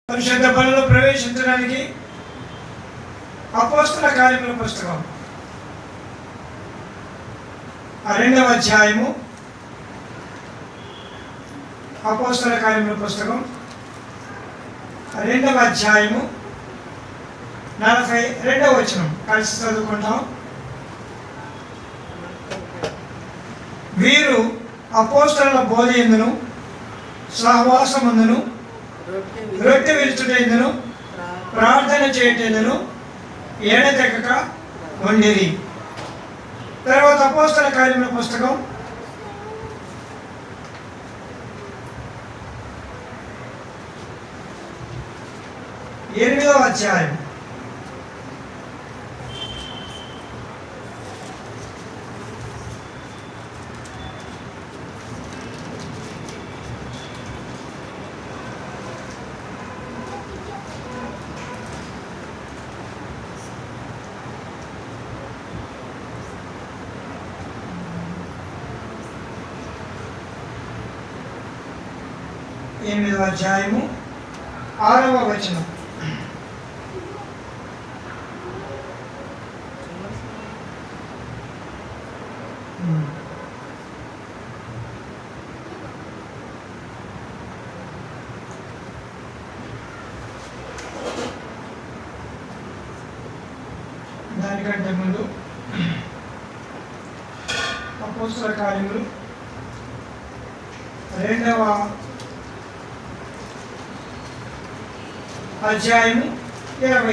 పరిశుద్ధ బలలో ప్రవేశించడానికి అపోస్తల కార్యముల పుస్తకం 2వ అధ్యాయము. అపోస్తల కార్యముల పుస్తకం 2వ అధ్యాయము 42వ వచనం కలిసి చదువుకుంటాం. వీరు అపోస్తలుల బోధ యందును సహవాసమందును రొట్టె విరుచుటెందును ప్రార్థన చేయటెందును ఎడతెగక ఉండిరి. తర్వాత అపోస్తల కార్యముల పుస్తకం 8వ అధ్యాయం. ఎనిమిదవ అధ్యాయము 6వ వచనం. దానికంటే ముందు అపోస్తల కార్యములు 2వ అధ్యాయము 22వ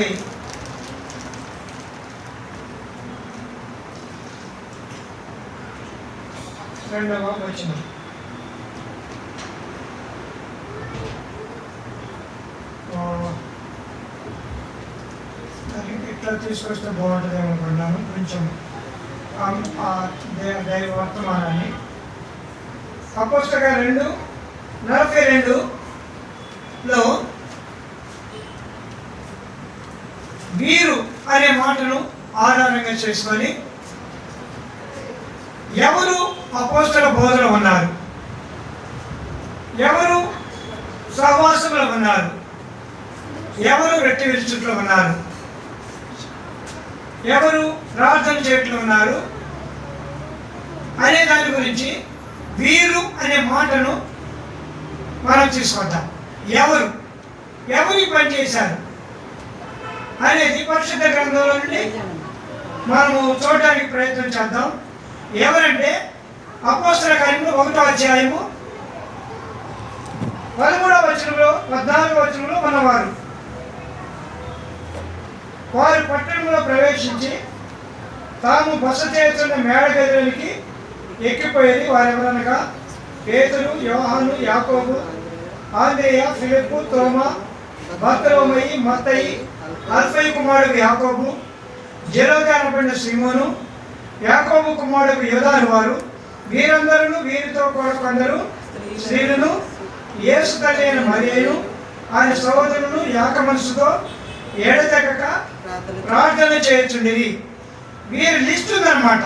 వచనం. ఇట్లా తీసుకొస్తే బాగుంటుంది అనుకున్నాను. కొంచెం దైవ వర్తమానాన్ని అపోస్తల 2:42లో వీరు అనే మాటను ఆధారంగా చేసుకొని ఎవరు అపోస్తల బోధలో ఉన్నారు, ఎవరు సహవాసంలో ఉన్నారు, ఎవరు రొట్టె విరుచుట్లో ఉన్నారు, ఎవరు ప్రార్థన చేయట్లో ఉన్నారు అనే దాని గురించి వీరు అనే మాటను మనం తీసుకొద్దాం. ఎవరు ఈ పని చేశారు అనేది పరిశుద్ధ గ్రంథంలో నుండి మనము చూడడానికి ప్రయత్నం చేద్దాం. ఎవరంటే అపోస్తల కార్యములు 1వ అధ్యాయము 13వ వచనంలో 14వ వచనంలో ఉన్నవారు. వారు పట్టణంలో ప్రవేశించి తాము బస చేస్తున్న మేడగదిలోనికి ఎక్కిపోయేది. వారెవరనగా పేతురు, యోహాను, యాకోబు, ఆంద్రేయ, ఫిలిప్పు, తోమా, బర్తలోమయి, మత్తయి, అల్ఫయి కుమారుడు యాకోబు, జెలోగా అనబడిన సీమోను, యాకోబు కుమారుడు యోదాను వారు. వీరందరూ వీరితో కూడా కొందరు స్త్రీలను, యేసు తల్లి అయిన మరియను, ఆయన సహోదరులను ఏక మనసుతో ఎడతెగక ప్రార్థన చేయుచుండిరి. వీరి లిస్ట్ ఉందన్నమాట.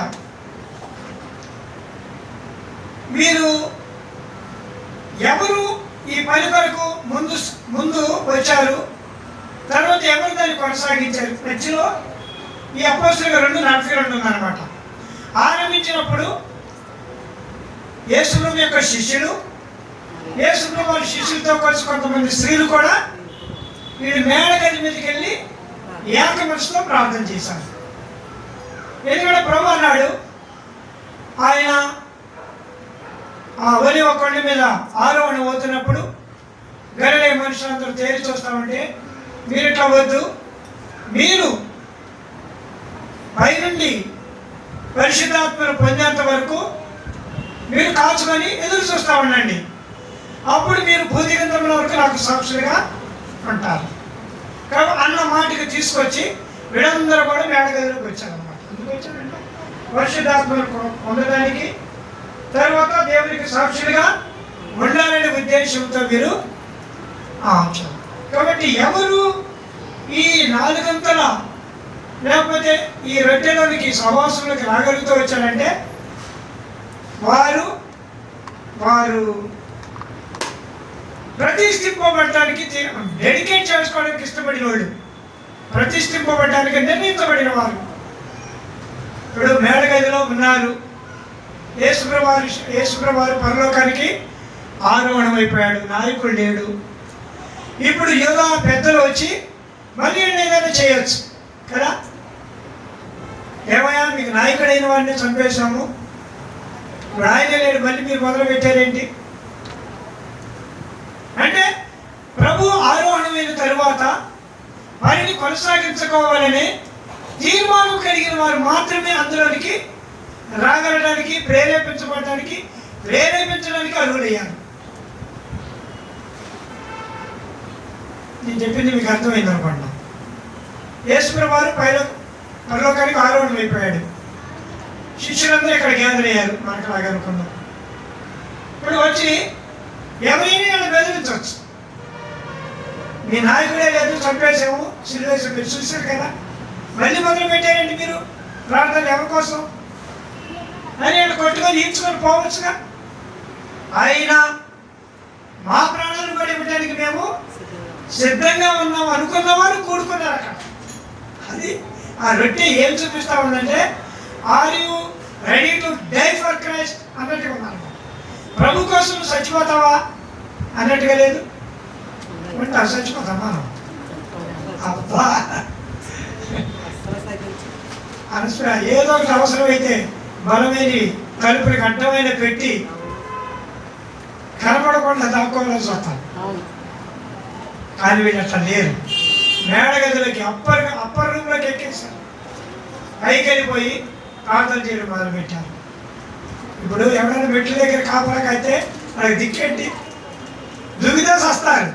వీరు ఎవరు ఈ పని కొరకు ముందు వచ్చారు, తర్వాత ఎవరు దాన్ని కొనసాగించారు. మధ్యలో ఈ అపోస్తలుల 2:42 ఉందన్నమాట. ఆరంభించినప్పుడు యేసుప్రభు యొక్క శిష్యులు, యేసుప్రభు వాళ్ళ శిష్యులతో కలిసి కొంతమంది స్త్రీలు కూడా వీళ్ళు మేడగది మీదకి వెళ్ళి ఏక మనసుతో ప్రార్థన చేశారు. ఎందుకంటే ప్రభు అన్నాడు, ఆయన ఆ ఒలివ కొండ మీద ఆరోహణ పోతున్నప్పుడు గలిలయ మనుషులందరూ తేరి చూస్తామంటే, మీరు ఇట్లా వద్దు, మీరు పైనుండి పరిశుద్ధాత్మను పొందేంత వరకు మీరు కాచుకొని ఎదురు చూస్తూ ఉండండి, అప్పుడు మీరు భూదిగంధముల వరకు నాకు సాక్షులుగా అంటారు. కాబట్టి అన్న మాటకి తీసుకొచ్చి వీళ్ళందరూ కూడా మేడగదిలోకి వచ్చారన్నమాట. ఎందుకు వచ్చారంటే పరిశుద్ధాత్మను పొందడానికి, తర్వాత దేవునికి సాక్షులుగా ఉండాలనే ఉద్దేశంతో వీరు వచ్చారు. కాబట్టి ఎవరు ఈ 4 గంటల లేకపోతే ఈ రొట్టెలోనికి సహవాసంలోకి రాగలుగుతూ వచ్చారంటే వారు ప్రతిష్ఠింపబడటానికి డెడికేట్ చేసుకోవడానికి ఇష్టపడిన వాళ్ళు, ప్రతిష్ఠింపబడటానికి నిర్ణయించబడిన వారు. ఇప్పుడు మేడగదిలో ఉన్నారు. యేసుప్రభువారు పరలోకానికి ఆరోహణమైపోయాడు, నాయకుడు లేడు. ఇప్పుడు యూదా పెద్దలు వచ్చి మళ్ళీ ఏదైనా చేయొచ్చు కదా. ఏమయ్యా, మీకు నాయకుడైన వాడిని చంపేశాము, ఇప్పుడు ఆయన లేడు, మళ్ళీ మీరు మొదలు పెట్టారేంటి అంటే, ప్రభు ఆరోహణమైన తరువాత వారిని కొనసాగించుకోవాలని తీర్మానం కలిగిన వారు మాత్రమే అందులోనికి రాగలడానికి, ప్రేరేపించడానికి అర్హులయ్యారు. నేను చెప్పింది మీకు అర్థమైంది అనుకోండి. యేసుప్రభువారు పరలోకానికి ఆరోహణం అయిపోయాడు. శిష్యులందరూ ఇక్కడ గ్యాదర్ అయ్యారు, మనకు లాగా అనుకున్నాం. ఇప్పుడు వచ్చి ఎవరైనా ఇలా బెదిరించవచ్చు. మీ నాయకుడే లేదు, చంపేసాము, సిలువేసి మీరు చూశారు కదా, మళ్ళీ మొదలు పెట్టారండి మీరు ప్రార్థన ఎవరి కోసం అని వాళ్ళు కొట్టుకొని ఈడ్చుకొని పోవచ్చుగా. అయినా మా ప్రాణాలు కూడా ఇవ్వడానికి మేము సిద్ధంగా ఉన్నాము అనుకున్నవారు కూడుకున్నారు అక్కడ. అది ఆ రొట్టె ఏం చూపిస్తా ఉందంటే, are you ready to die for Christ అన్నట్టుగా ఉన్నారు. ప్రభు కోసం చచ్చిపోతావా అన్నట్టుగా లేదు, ఉంటా చచ్చిపోతాం మనం. అబ్బా, ఏదో ఒకటి అవసరమైతే బలమైన తలుపులకు అడ్డమైన పెట్టి కనపడకుండా దాక్కోవాల్సి వస్తాం. కానీ వీళ్ళు అట్లా లేరు. మేడగదిలోకి అప్పర్ రూమ్లోకి ఎక్కేస్తారు, పైకి వెళ్ళిపోయి ప్రార్థన చేయడం మొదలుపెట్టారు. ఇప్పుడు ఎవరైనా మెట్ల దగ్గర కాపలాకైతే వాళ్ళకి దిక్కేంటి, దుగితే చస్తారు,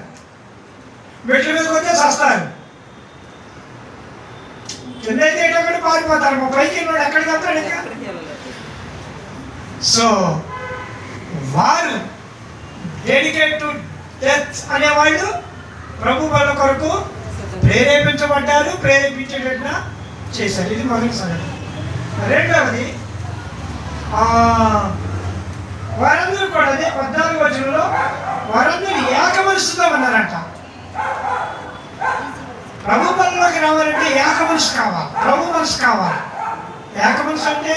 మెట్ల మీదకి వస్తే చస్తారు, కింద అయితే ఎక్కడ పారిపోతారు. మా పైకి వెళ్ళాడు ఎక్కడికి వెళ్తాడు ఇంకా. సో వారు డెడికేట్ టు డెత్ అనేవాళ్ళు ప్రభు వాళ్ళ కొరకు ప్రేరేపించబడ్డారు, ప్రేరేపించేటట్టుగా చేశారు. ఇది మొదటి సంగతి. రెండవది, వారందరూ కూడా అదే 14వ వచనంలో వారందరూ ఏక మనసుతో ఉన్నారంట. ప్రభు పనిలోకి రావాలంటే ఏక మనసు కావాలి, ప్రభు మనసు కావాలి. ఏక మనసు అంటే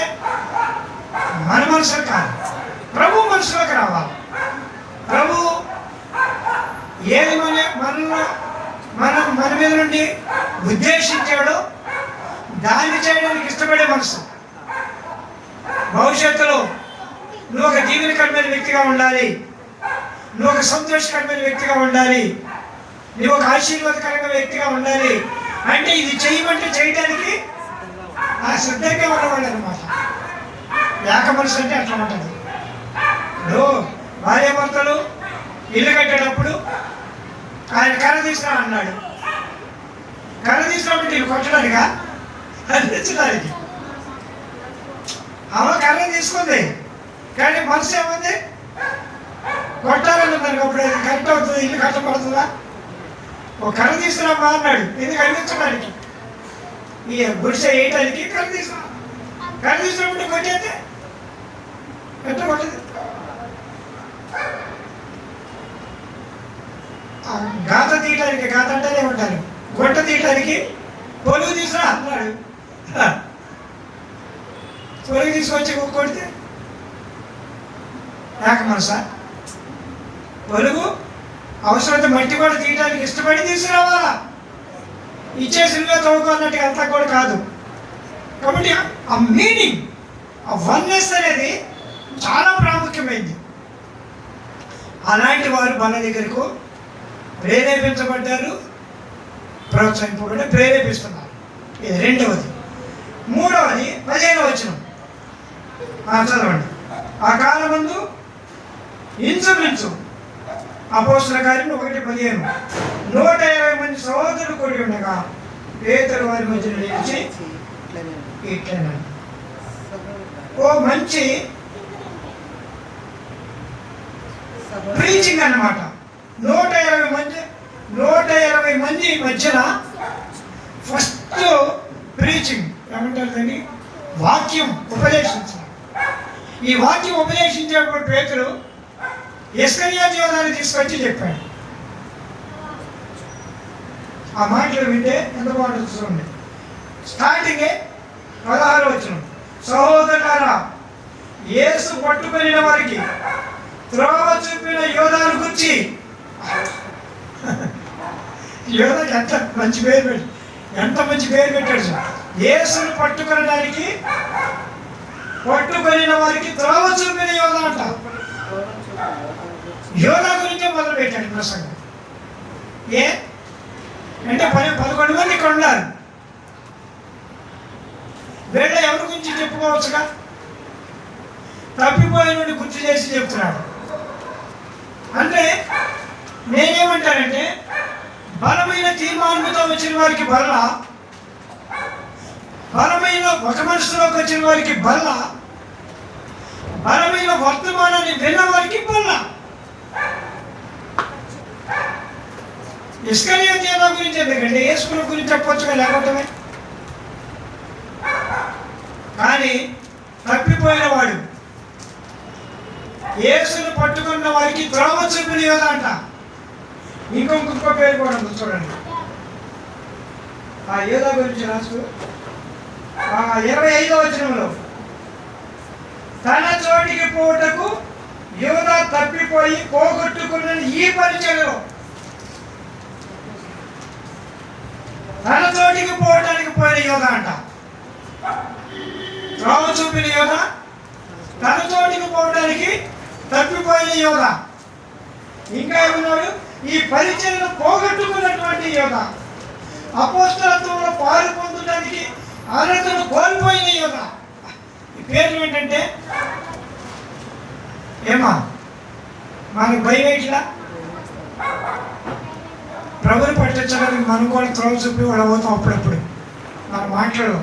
మన మనసులు కాదు, ప్రభు మనసులోకి రావాలి. ప్రభు ఏది మన మీద నుండి ఉద్దేశించాడో దాన్ని చేయడానికి ఇష్టపడే మనసు. భవిష్యత్తులో నువ్వు ఒక దీవెనకరమైన వ్యక్తిగా ఉండాలి, నువ్వు ఒక సంతోషకరమైన వ్యక్తిగా ఉండాలి, నువ్వు ఒక ఆశీర్వాదకరమైన వ్యక్తిగా ఉండాలి అంటే ఇది చేయమంటే చేయడానికి శ్రద్ధగా ఉన్నవాళ్ళు అనమాట. ఏక మనసు అంటే అట్లా ఉంటుంది. ఇప్పుడు భార్యాభర్తలు ఇల్లు కట్టేటప్పుడు ఆయన కర్ర తీసుకురా అన్నాడు. కర్ర తీసుకురాబట్టి ఇల్లు కొట్టడానికా, అందించడానికి. ఆమె కర్ర తీసుకుంది కానీ మనసు ఏముంది, కొట్టాలని దానికి. అప్పుడు అది కరెక్ట్ అవుతుంది, ఇల్లు కట్టబడుతుందా? ఒక కర్ర తీసుకురామా అన్నాడు, ఎందుకు అందించడానికి, ఈ గుడిసె వేయటానికి కర్ర తీసుకురామంటే కొట్టేస్తే ఎట్లా కొట్టదు. గాత తీయటానికి, గాత అంటేనే ఉంటారు, గొట్ట తీయటానికి పొలుగు తీసుకురా అన్నాడు. పొలుగు తీసుకొచ్చి కొడితే ఏక మనసా? పొలుగు అవసరమైతే మట్టి కూడా తీయడానికి ఇష్టపడి తీసుకురావాలా, ఇచ్చే సిల్వే తవ్వుకోన్నట్టుగా అంతా కూడా కాదు. కాబట్టి ఆ మీనింగ్, ఆ వన్నెస్ అనేది చాలా ప్రాముఖ్యమైంది. అలాంటి వారు మన దగ్గరకు ప్రేరేపించబడ్డారు, ప్రోత్సహింపబడి ప్రేరేపిస్తున్నారు. ఇది రెండవది. మూడవది 15వ వచనం చదవండి. ఆ కాలమందు ఇంచుమించు అపోస్తలుల కార్యం 1:15 120 మంది సహోదరులు కూడి ఉండగా పేతురు వారి మధ్యలో నిలిచి ఇట్లనే. ఓ మంచి ప్రీచింగ్ అన్నమాట. 120 మంది మధ్యన ఫస్ట్ ప్రీచింగ్ ఏమంటారు దాన్ని, వాక్యం ఉపదేశించారు. ఈ వాక్యం ఉపదేశించేటప్పుడు పేతురు ఇస్కరియోతు యోధాన్ని తీసుకొచ్చి చెప్పాడు, ఆ మాటలు వింటే ఎంత బాగుంటుంది చూడండి. స్టార్టింగే 16వ వచనం, సహోదరులారా యేసు పట్టుకొనిన వారికి త్రోవ చూపిన యోధాను గురించి. యోధాకి ఎంత మంచి పేరు పెట్టాడు సార్. యేసును పట్టుకొనడానికి పట్టుకొనిన వారికి త్రోవ చూపిన యోధ అంట. యోధా గురించే మొదలు పెట్టాడు ప్రసంగం. అంటే 11 మంది ఇక్కడ ఉన్నారు. వీళ్ళ ఎవరి గురించి చెప్పుకోవచ్చుగా? తప్పిపోయిన నుండి గుర్తు చేసి చెప్తున్నాడు. అంటే నేనేమంటానంటే బలమైన తీర్మానంతో వచ్చిన వారికి బల్ల, బలమైన ఒక మనసులోకి వచ్చిన వారికి బల్ల, బలమైన వర్తమానాన్ని విన్న వారికి బల్ల. ఇస్కరియోతు యోధా గురించి ఎందుకంటే యేసు గురించి చెప్పొచ్చుగా లేకపోతే. కానీ తప్పిపోయిన వాడు యేసును పట్టుకున్న వారికి త్రోవ చూపిన యోధా అంట. ఇంకొక పేరు కూడా ఉంది చూడండి. ఆ యోధా గురించి రాసు 25వ వచనంలో, తన చోటికి పోటకు యోధా తప్పిపోయి పోగొట్టుకున్న ఈ పరిచయలో, తన చోటికి పోవడానికి పోయిన యోధా అంట. త్రోవ చూపిన యోధా, తన చోటికి పోవడానికి తప్పిపోయిన యోధా. ఇంకా ఏమన్నాడు? ఈ పరిచయను పోగొట్టుకున్నటువంటి యోధా, అపోస్తలత్వంలో పాలు పొందడానికి అర్హతను కోల్పోయిన యోధా. ఈ పేర్లు ఏంటంటే ఏమా మనకు భయం ఇట్లా ప్రభుని పట్టించడానికి మనం కూడా త్రోవ చూపి వెళ్ళబోతాం. అప్పుడప్పుడు మన మాటలు,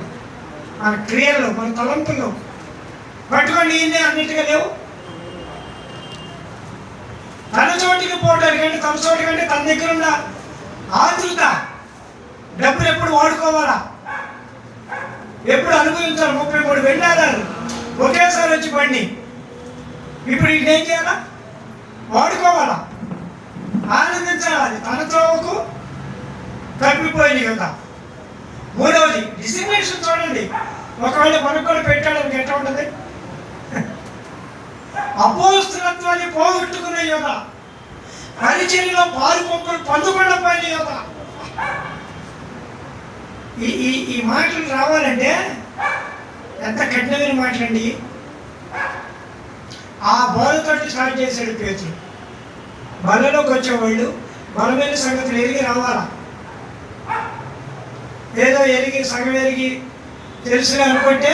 మన క్రియల్లో, మన తలంపుల్లో పట్టుకోండి ఈయనే అన్నిటిగా లేవు. తన చోటికి పోవడానికి అంటే తన చోటి కంటే తన దగ్గర ఉన్న ఆతృత, డబ్బులు ఎప్పుడు వాడుకోవాలా, ఎప్పుడు అనుభవించాలి. 33 వెళ్ళారు ఒకేసారి వచ్చి బండి. ఇప్పుడు ఇదేం చేయాలా? వాడుకోవాలా, ఆనందించాలి. అది తన త్రోవకు తప్పిపోయిన యోధా. మూడవది డిసిగ్నేషన్ చూడండి. ఒకవేళ మనకు కూడా పెట్టాడానికి ఎట్లా ఉంటుంది? అపోస్తలత్వాన్ని పోగొట్టుకున్న యోధా, పరిచర్యలో పాలు పంపులు పొందకుండా యోధా. ఈ మాటలు రావాలంటే ఎంత కఠినమైన మాటలండి. ఆ బోధతో స్టార్ట్ చేశాడు పేతురు. బలలోకి వచ్చేవాళ్ళు బలమైన సంగతులు ఎరిగి రావాలా. ఏదో ఎరిగి సగం ఎరిగి తెలుసుగా అనుకుంటే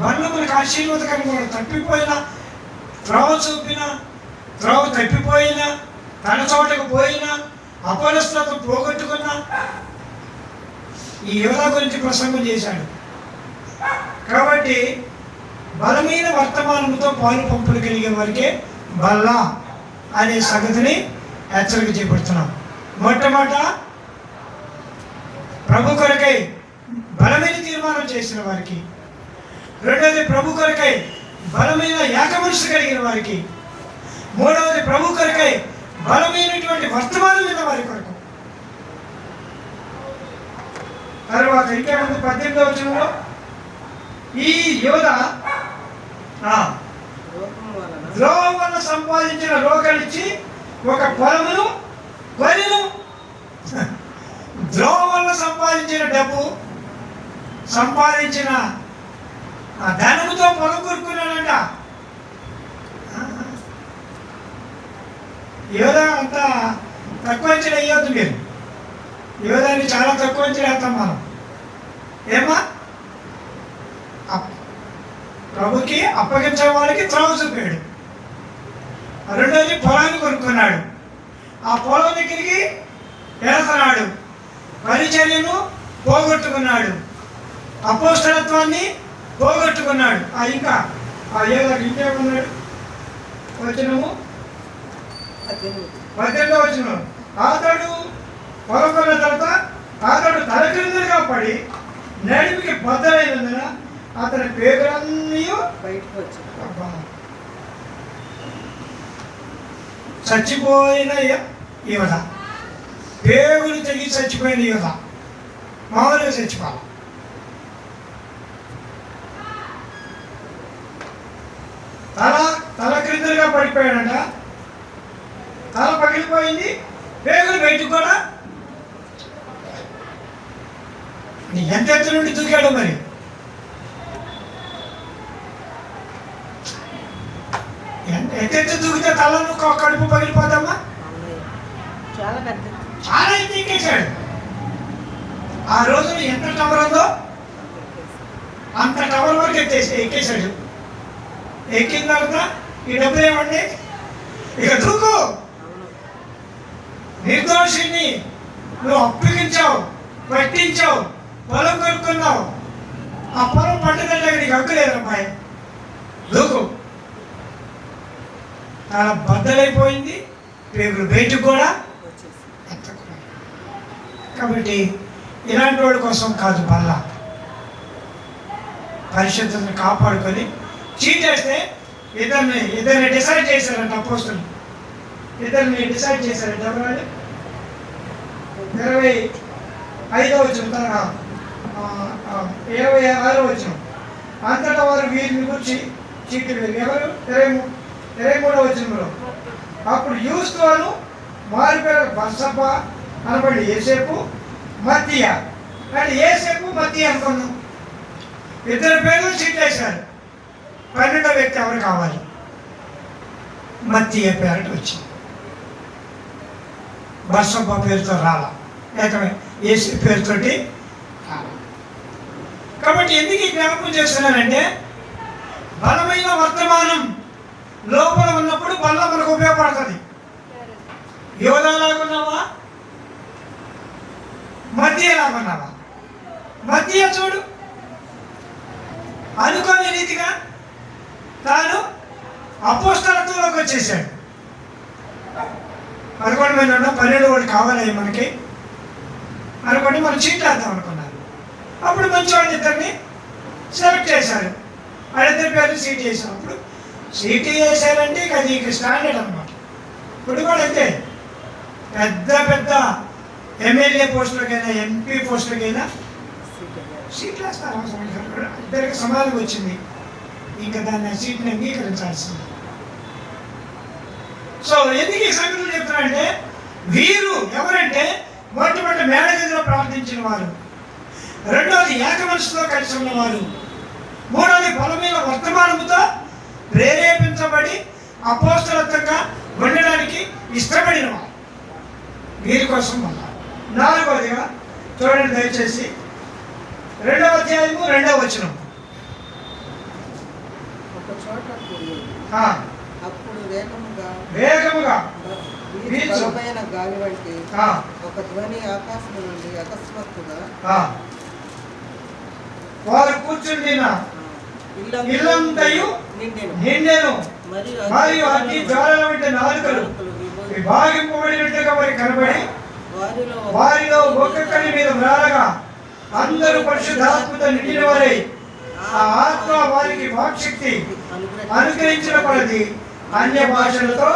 బళ్ళు మనకు ఆశీర్వాదకరంగా కూడా. తప్పిపోయిన త్రోవ చూపిన, త్రోవ తప్పిపోయిన, తన చోటకు పోయిన, అపరిస్థితులను పోగొట్టుకున్న ఈ యోధా గురించి ప్రసంగం చేశాడు. కాబట్టి బలమైన వర్తమానంతో పాలు పంపులు కలిగే వారికే బల్ల అనే సంగతిని హెచ్చరిక చేపడుతున్నాం. మొట్టమొదట ప్రభు కొరకై బలమైన తీర్మానం చేసిన వారికి, రెండవది ప్రభు కొరకై బలమైన ఏకమనస్సు కలిగిన వారికి, మూడవది ప్రభు కొరకై బలమైనటువంటి వర్తమానం ఉన్న వారి కొరకు. తర్వాత ఇంకేముంది? 18వ వచనంలో ఈ యోధా ద్రోహం వల్ల సంపాదించిన రోకలిచ్చి ఒక పొలమును కొనెను. ద్రోహం వల్ల సంపాదించిన డబ్బు, సంపాదించిన ధనముతో పొలం కొనుక్కున్నాడంట. యోధా అంత తక్కువ అంచనా వేయొద్దు మీరు. యోధాన్ని చాలా తక్కువ అంచనా వేస్తాం మనం. ఏమా ప్రభుకి అప్పగించే వాళ్ళకి త్రోవ చూపాడు. రెండోది పొలాన్ని కొనుక్కున్నాడు. ఆ పొలం దగ్గరికి వెళ్తున్నాడు. పరిచర్యను పోగొట్టుకున్నాడు, అపోస్తలత్వాన్ని పోగొట్టుకున్నాడు. ఇంకా యోధాకి ఇంకేమన్నాడు? వచనము 18వ వచనం, అతడు పొలం కొన్న తర్వాత అతడు తలకిందులుగా పడి నడిమికి బద్దలైనందున అతని పేగులన్నీ బయటకు వచ్చాయి. చచ్చిపోయిన యోధా పేగులు తెగి చచ్చిపోయింది కదా, మామూలుగా చచ్చిపోవాలి. తల క్రిందలుగా పడిపోయాడంట, తల పగిలిపోయింది, పేగులు బయటకు కూడా. ఎంత ఎత్తు నుండి దూకాడు మరి. ఎంతెత్తు దూకితే తలను కడుపు పగిలిపోతామా? చాలా ఎత్తు ఎక్కేశాడు. ఆ రోజున ఎంత టవర్ ఉందో అంత టవర్ వరకు ఎక్కేశాడు. ఎక్కిన తర్వాత ఈ డబ్బులు ఏమండి, ఇక దూకు, నిర్దోషిని నువ్వు అప్పగించావు, పట్టించావు, పొలం కొనుక్కున్నావు, ఆ పొలం పట్టుదంటే నీకు హక్కు లేదు అమ్మాయి, దూకు. చాలా బద్దలైపోయింది, పేగులు బయటకు కూడా. కాబట్టి ఇలాంటి వాడి కోసం కాదు, మళ్ళా పరిశుద్ధతను కాపాడుకొని చీటేస్తే ఇద్దరిని డిసైడ్ చేశారంట అపోస్తులు. ఇద్దరిని డిసైడ్ చేశారంట. ఎవరు? 25వ వచనం, 26వ వచనం. అంతటా వారు వీరిని గురించి చీటి వేరు. ఎవరు? 23వ వచనంలో, అప్పుడు యూస్తును వారి పేరు బర్సబ్బా అనబడి యేసేపు, మత్తీయ. అంటే యేసేపు మత్తీయ అనుకున్నాం. ఇద్దరు పేర్లు చీటేశారు. 12వ వ్యక్తి ఎవరు కావాలి? మత్తీయ పేరట వచ్చింది. బర్సబ్బా పేరుతో రాలా, లేక యేసు పేరుతోటి రాలా. కాబట్టి ఎందుకు ఈ జ్ఞాపకం చేస్తున్నానంటే, బలమైన వర్తమానం లోపల ఉన్నప్పుడు బల్ల మనకు ఉపయోగపడుతుంది. యోధాలాగున్నావా, మధ్యలాగున్నావా? మధ్య చూడు, అనుకోని రీతిగా తాను అపోస్తలత్వంలోకి వచ్చేసాడు. 11 మంది ఉన్నాం, 12 వాడు కావాలి మనకి అనుకోండి. మనం చీట్లాద్దాం అనుకున్నారు. అప్పుడు మంచి వాళ్ళని ఇద్దరిని సెలెక్ట్ చేశారు. వాళ్ళిద్దరి పేరు సీటీ వేసారు. అప్పుడు సీటీ వేసారంటే ఇక అది స్టాండర్డ్ అనమాట. ఇప్పుడు కూడా అయితే పెద్ద పెద్ద ఎమ్మెల్యే పోస్టులకైనా ఎంపీ పోస్టులకైనా సీట్లు వేస్తారు. అవసరం ఇద్దరికి సమాధానం వచ్చింది, ఇంకా దాన్ని సీట్ని అంగీకరించాల్సింది. సో ఎందుకు ఈ సంగతులు చెప్తున్నారంటే, వీరు ఎవరంటే మొట్టమొదటి మేడగదిలో ప్రార్థించిన వారు, రెండవది ఏక మనసుతో కలిసి ఉన్నవారు, మూడవది బలమైన వర్తమానముతో ప్రేరేపించబడి అపోస్తలత్వంగా ఉండడానికి ఇష్టపడిన వారు. వీరి కోసం ఉన్నారు. 4వదిగా చూడండి దయచేసి, 2వ అధ్యాయము 2వ వచనం. అప్పుడు వేగముగా బలమైన గాలి వంటి ఒక ధ్వని ఆకాశం నుండి అకస్మాత్తుగా వారు కూర్చుండిన ఇల్లంతయు నిండెను, మరియు అగ్ని జ్వాలల వంటి నాలుకలు విభాగింపబడినట్టుగా వారి కనబడి వారిలో ఒక్కొక్కరి మీద మ్రాలగా అందరూ పరిశుద్ధాత్మతో నిండిన వారై ఆ ఆత్మ వారికి వాక్శక్తి అనుగ్రహించిన కొలది అన్య భాషలతో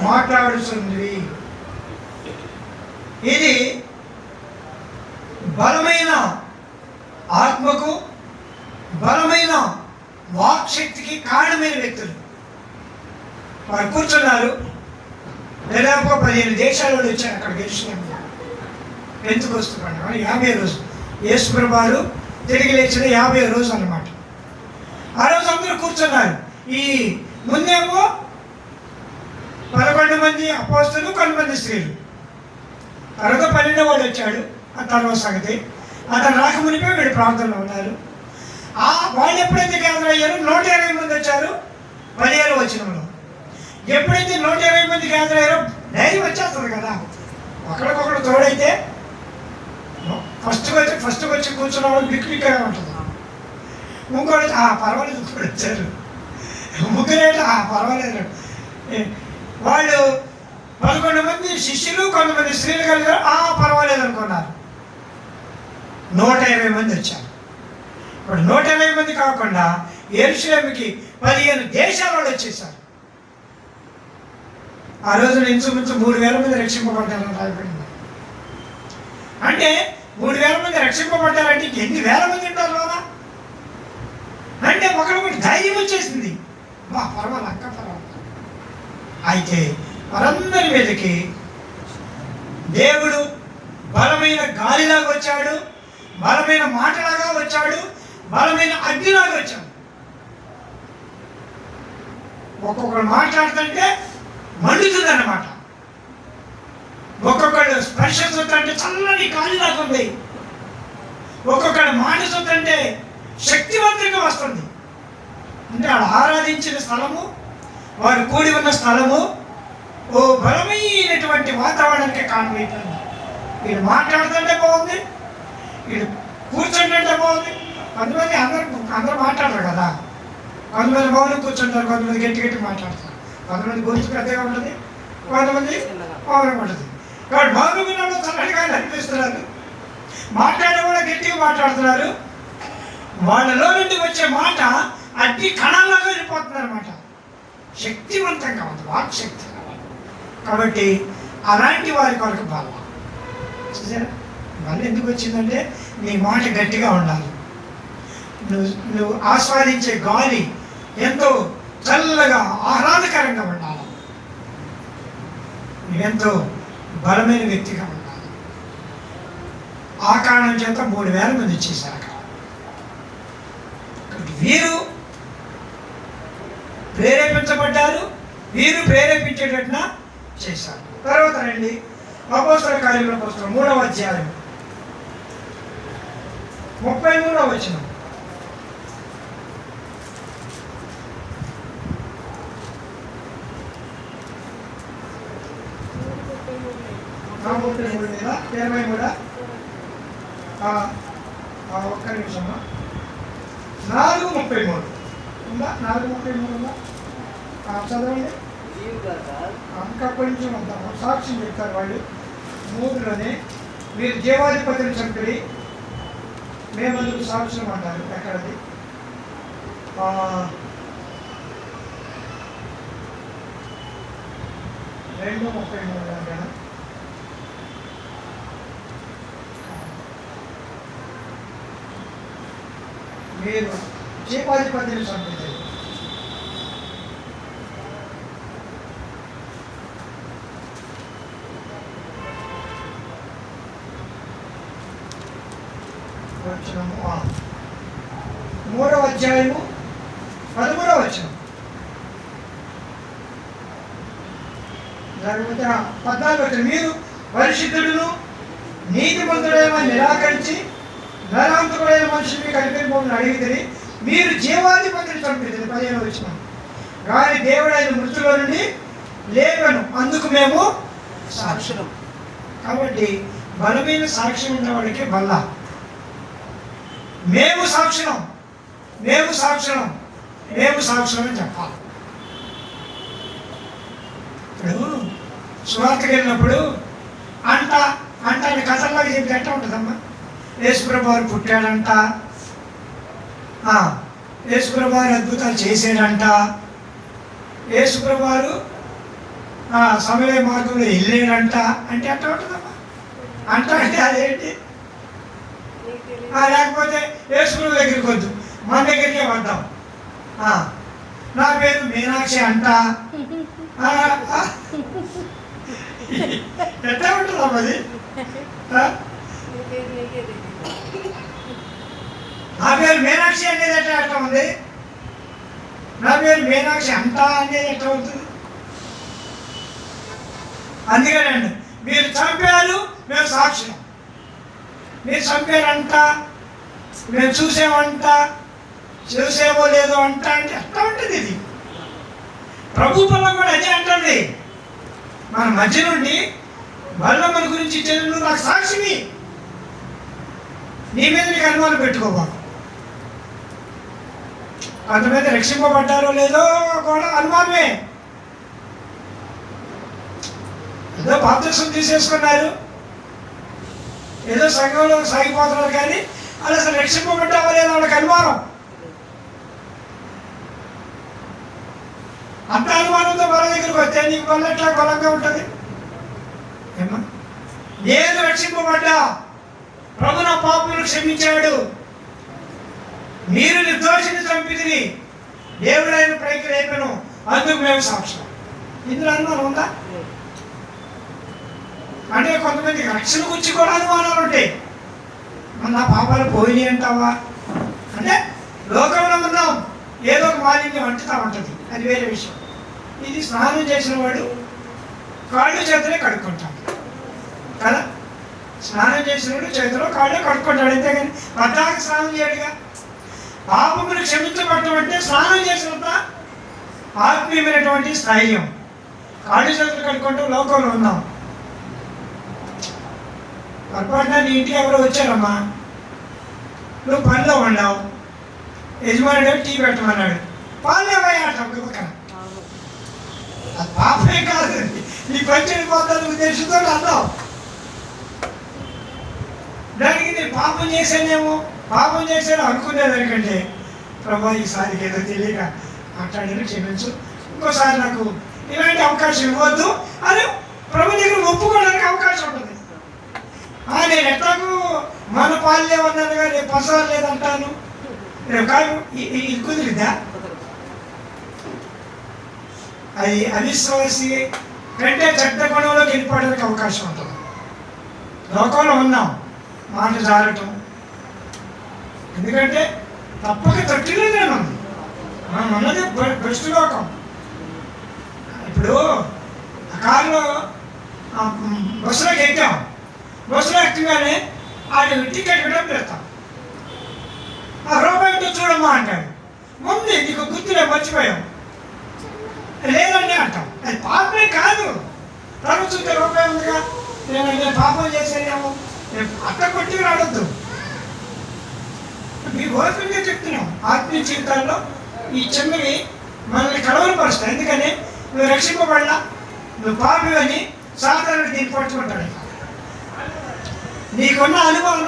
మాట్లాడుతుంది. ఇది బలమైన ఆత్మకు, బలమైన వాక్శక్తికి కారణమైన వ్యక్తులు. వారు కూర్చున్నారు. దాదాపు 15 దేశాల వాళ్ళు వచ్చారు అక్కడ గెలిచిన పెంతుకొస్తున్నాడు. 50 రోజు యేసు ప్రభువారు తిరిగి లేచిన 50 రోజు అన్నమాట. ఆ రోజు అందరూ కూర్చున్నారు. ఈ ముందేమో 11 మంది అపోస్తలు, కొంతమంది స్త్రీలు. తర్వాత 12వ వాడు వచ్చాడు. ఆ తర్వాత సంగతి అతను రాకమునిపై వీడు ప్రాంతంలో ఉన్నారు. వాళ్ళు ఎప్పుడైతే గ్యాదర్ అయ్యారో 120 మంది వచ్చారు. 17వ వచనంలో ఎప్పుడైతే 120 మంది గ్యాదర్ అయ్యారో ధైర్యం వచ్చేస్తుంది కదా, ఒకరికొకరు తోడైతే. ఫస్ట్ వచ్చి కూర్చున్న వాళ్ళు బిక్గా ఉంటుంది. ఇంకోటి పర్వాలేదు, ఇంకోటి వచ్చారు. ముగ్గురేట పర్వాలేదు. వాళ్ళు 11 మంది శిష్యులు, కొంతమంది స్త్రీలు కలిగారు. పర్వాలేదు అనుకున్నారు. 120 మంది వచ్చారు. ఇప్పుడు 120 మంది కాకుండా యెరూషలేముకి 15 దేశాల వాళ్ళు వచ్చేసారు. ఆ రోజున ఇంచుమించు 3000 మంది రక్షింపబడ్డారని రాయబడింది. అంటే 3,000 మంది రక్షింపబడ్డారంటే ఎన్ని వేల మంది ఉంటారు లోనా? అంటే ఒకరికి ధైర్యం వచ్చేసింది, బా పర్వాలేదు అక్క పర్వాలేదు. అయితే వారందరి మీదకి దేవుడు బలమైన గాలిలాగా వచ్చాడు, బలమైన మాటలాగా వచ్చాడు, బలమైన అగ్నిలాగా వచ్చాడు. ఒక్కొక్కరు మాట్లాడుతుంటే మండుతుంది అన్నమాట. ఒక్కొక్కడు స్పర్శ చూస్తుంటే చల్లని గాలిలాగా ఉంది, ఒక్కొక్కడు మాట చూస్తుంటే శక్తివంతంగా వస్తుంది. అంటే వాడు ఆరాధించిన స్థలము, వారు కూడి ఉన్న స్థలము ఓ బలమైనటువంటి వాతావరణానికి కారణమైపోయింది. వీడు మాట్లాడుతుంటే బాగుంది, వీడు కూర్చుంటుంటే బాగుంది. కొంతమంది అందరూ మాట్లాడరు కదా, కొంతమంది మౌనం కూర్చుంటారు, కొంతమంది గట్టి గట్టి మాట్లాడతారు, కొంతమంది గొంతు పెద్దగా ఉంటుంది, కొంతమంది మౌనం ఉంటుంది. కాబట్టి మౌనం వినడం చల్లగా అనిపిస్తున్నారు, మాట్లాడే కూడా గట్టిగా మాట్లాడుతున్నారు. వాళ్ళలో నుండి వచ్చే మాట అగ్ని కణాల్లాగా వెళ్ళిపోతుంది అనమాట. శక్తివంతంగా ఉంది, వాక్ శక్తి. కాబట్టి అలాంటి వారి కొరకు బలం. చూసారా బలం ఎందుకు వచ్చిందంటే నీ మాట గట్టిగా ఉండాలి. నువ్వు ఆస్వాదించే గాలి ఎంతో చల్లగా ఆహ్లాదకరంగా ఉండాలి. నువ్వెంతో బలమైన వ్యక్తిగా ఉండాలి. ఆ కారణం చేత 3,000 మంది వచ్చేసారు. వీరు ప్రేరేపించబడ్డారు, వీరు ప్రేరేపించేటట్టున చేశారు. తర్వాత రండి అపోస్తల కార్యముల పుస్తకం 3వ అధ్యాయం 33వ వచనం. ఒక్క నిమిషమా, 4:33 ఉందా? 4:33 ఉందా? చదవండి. ఇంకా కొంచెం వద్దాము. సాక్ష్యం చెప్తారు వాళ్ళు 3లోనే. మీరు జీవాధిపతిని చంపిడి, మేమందుకు సాక్ష్యం అంటారు. ఎక్కడది? 2:33 అంటే మీరు జీవాధిపతిని చంపితే వచనము 3వ అధ్యాయము 13వ వచనం. లేకపోతే 14వ వచనం. మీరు పరిశుద్ధుడును నీతిమంతుడేమని నిరాకరించి నరహంతకుడైన మనుషుల్ని కలిపిపోమని అడిగితే మీరు జీవాధిపతిని చంపితే 15వ వచనం. కానీ దేవుడు ఆయన మృతుల నుండి లేవను, అందుకు మేము సాక్షులం. కాబట్టి బలమైన సాక్ష్యం ఉన్న వాడికి బల్ల. మేము సాక్షులం, మేము సాక్షులం, మేము సాక్షులం అని చెప్పాలి. ఇప్పుడు సువార్తకి వెళ్ళినప్పుడు అంటాన్ని కథల్లాగా చెప్తే ఎట్లా ఉంటుందమ్మా? యేసుప్రభు వారు పుట్టాడంట, యేసుప్రభు వారు అద్భుతాలు చేసాడంట, యేసుప్రభు వారు సమయ మార్గంలో వెళ్ళాడంట అంటే ఎట్లా ఉంటుందమ్మా? అంటే అదేంటి? లేకపోతే యేసుప్రభు దగ్గరికి వద్దు, మన దగ్గరికే వద్దాం. నా పేరు మీనాక్షి అంట ఎట్లా ఉంటుందమ్మా అది? నా పేరు మీనాక్షి అనేది ఎట్లా ఉంది? నా పేరు మీనాక్షి అంట అనేది ఎట్లా అవుతుంది? అందుకేనండి మీరు చంపారు, మేము సాక్షులం. మీరు చంపారంట, మేము చూసామంట, చూసేవో లేదో అంట అంటే ఎట్లా ఉంటుంది ఇది? ప్రభు బలం కూడా అదే అంటుంది. మన మధ్య నుండి బల్లమ్మని గురించి ఇచ్చేది నువ్వు నాకు సాక్షివి, నీ మీద నీకు అనుమానం పెట్టుకోవా. కొంతమంది రక్షింపబడ్డారో లేదో కూడా అనుమానమే. ఏదో బాప్తిసం తీసేసుకున్నారు, ఏదో సంఘంలో సాగిపోతున్నారు, కానీ అది అసలు రక్షింపబడ్డావో లేదో వాళ్ళకి అనుమానం. అంత అనుమానంతో బల దగ్గరికి వస్తే నీకు బల్ల ఎట్లా బలంగా ఉంటుంది? ఏమా నేను రక్షింపబడ్డా, ప్రభు నా పాపములను క్షమించాడు. మీరు నిర్దోషిని చంపితిరి, దేవుడు ఆయన పైకి లేపను, అందుకు మేము సాక్ష్యం. ఇందులో అనుమానం ఉందా? అంటే కొంతమంది రక్షణ గురించి కూడా అనుమానాలు ఉంటాయి. నా పాపాలు పోయినాయి అంటావా అంటే లోకంలో ఉన్నాం, ఏదో ఒక మాలిన్యం అంటుతా ఉంటుంది, అది వేరే విషయం. ఇది స్నానం చేసిన వాడు కాళ్ళు చేతులే కడుక్కుంటాడు కదా. స్నానం చేసినప్పుడు చేతిలో కాళ్ళే కడుక్కుంటాడు, అంతేగాని పద్దాక స్నానం చేయడుగా. పాపములు క్షమించబడటం అంటే స్నానం చేసినంత ఆత్మీయమైనటువంటి స్థైర్యం. కాళ్ళు చేతులు కడుక్కుంటూ లోకంలో ఉన్నాం. పొరపాటున నీ ఇంటికి ఎవరో వచ్చారమ్మా, నువ్వు పనిలో ఉన్నావు, యజమానుడు టీ పెట్టమన్నాడు, పాలేవయ్యా అంటావు పక్కన. అది పాపమే కాదు, నీ పని చెడిపోతాను ఉద్దేశంతో అన్నావు. దానికి నేను పాపం చేశానేమో, పాపం చేశాను అనుకునేదానికంటే ప్రభా ఈసారికి ఏదో తెలియక మాట్లాడాను, క్షమించు, ఇంకోసారి నాకు ఇలాంటి అవకాశం ఇవ్వద్దు అని ప్రభు దగ్గర ఒప్పుకోవడానికి అవకాశం ఉంటుంది. నేను ఎట్లాగూ మన పాలే ఉన్నానుగా, రేపు పసవారు లేదంటాను, రేపు కాదు, ఇది కుదిరిద్దా? అది అవిశ్వాసి కంటే చెడ్డ గుణంలోకి వెళ్ళిపోవడానికి అవకాశం ఉంటుంది. లోకంలో ఉన్నాం, మాట జారటం, ఎందుకంటే తప్పక తట్టిలేదే ఉంది, మనం ఉన్నది బెస్ట్ లోకం. ఇప్పుడు ఆ కారులో బస్సులోకి ఎక్కాం, బస్సులో ఎక్కగానే ఆడు టికెట్ కూడా పెడతాం, ఆ రూపాయి చూడమ్మా అంటాడు, ముందు నీకు గుర్తులే మర్చిపోయాం, లేదండి అంటాం. అది పాపమే కాదు, తను చూస్తే రూపాయి ఉందిగా, నేను పాపం చేసేదేమో, అట్ట కొట్టి రావద్దు. మీ ఓపెన్గా చెప్తున్నాం, ఆత్మీయ జీవితాల్లో ఈ చిన్నవి మనల్ని కలవరపరుస్తాయి. ఎందుకని నువ్వు రక్షింపబడలా, నువ్వు పాపి అని సాతానుడు దీన్ని పట్టుకుంటాడు. నీకున్న అనుభవం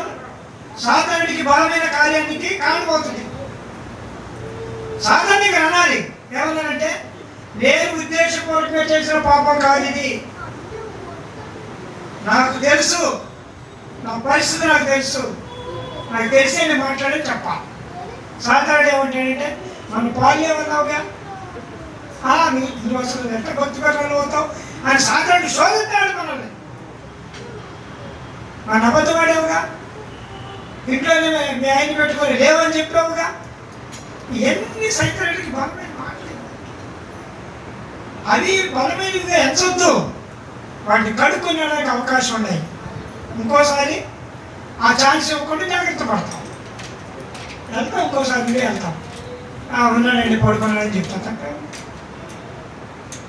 సాతానుడికి బలమైన కార్యానికి కారణమవుతుంది. సాతానుడికి అనాలి, ఏమన్నానంటే నేను ఉద్దేశపూర్వకంగా చేసిన పాపం కాదు ఇది, నాకు తెలుసు, నా పరిస్థితి నాకు తెలుసు, నాకు తెలిసి నేను మాట్లాడే చెప్పాలి. సాతానుడు ఏమంటాడంటే మన పాలు ఏమన్నావుగా, నువ్వు అసలు ఎంత గుర్తుపెట్టాలి అవుతావు అని సాతానుడు శోధిస్తాడు మనల్ని. మన అబద్ధమాడేవుగా, ఇంట్లోనే మీ ఆయన్ని పెట్టుకొని లేవని చెప్పావుగా, ఎన్ని సైతానుడికి బలమైన మాటలు, అవి బలమైనవిగా ఎంచొద్దు, వాటిని కడుక్కునేడానికి అవకాశం ఉన్నాయి. ఇంకోసారి ఆ ఛాన్స్ ఇవ్వకుండా జాగ్రత్త పడతాం, వెళ్తాం, ఇంకోసారి నుండి వెళ్తాం, ఉన్నాడండి పడుకున్నాడని చెప్తాం తప్ప.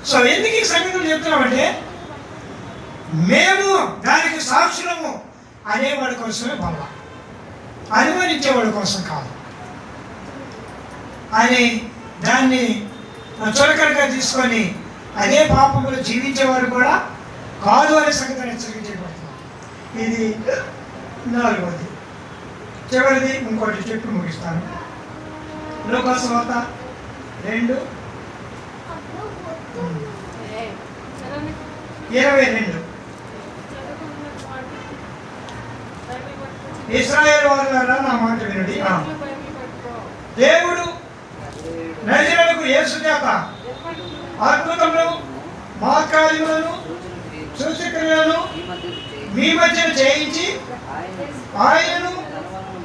సో ఎందుకు ఈ సంగతులు చెప్తున్నామంటే మేము దానికి సాక్షులము అనేవాడి కోసమే బల్ల, అనుమానించేవాడి కోసం కాదు అని దాన్ని చులకనగా తీసుకొని అదే పాపములు జీవించేవారు కూడా కాదు అనే సంగతిని హెచ్చరిక చేయబడుతుంది. ఇది 4వది, చివరిది ఇంకోటి చెప్పి ముగిస్తాను. లోకాసు వార్త 2:22. ఇశ్రాయేలు వారులారా నా మాట వినుడి, దేవుడు నజరేయుడకు యేసు చేత అద్భుతములను మహత్కార్యములను సూచక్రియలను మీ మధ్యన చేయించి ఆయనను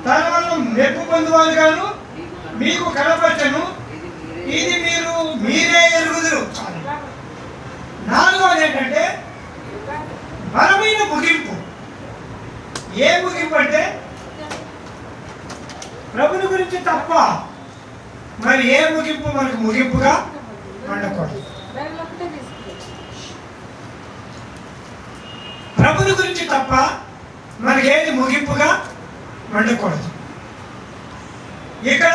తన వల్ల మెప్పు పొందువారుగాను మీకు కనపరచను, ఇది మీరే ఎరుగుదురు. 4వది ఏంటంటే బలమైన ముగింపు. ఏ ముగింపు అంటే ప్రభుని గురించి తప్ప మరి ఏ ముగింపు మనకు ముగింపుగా ఉండకూడదు. ప్రభుని గురించి తప్ప మనకేది ముగింపుగా ఉండకూడదు. ఇక్కడ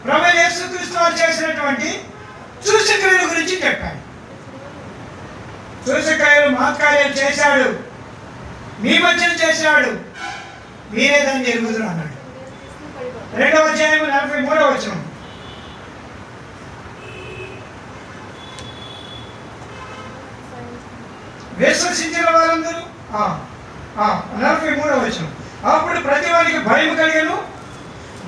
ప్రభు యేసుక్రీస్తు వారు చేసినటువంటి సూచక్రియల గురించి చెప్పాడు. సూచక్రియలు మహత్కార్యాలు చేశాడు, మీ మధ్యన చేశాడు, మీరే దాన్ని ఎరుగుదురు అన్నాడు. 2వ అధ్యాయం 43వ వచనం. విశ్వసించిన వారందరూ 43వ వచనం, అప్పుడు ప్రతి వారికి భయం కలిగను,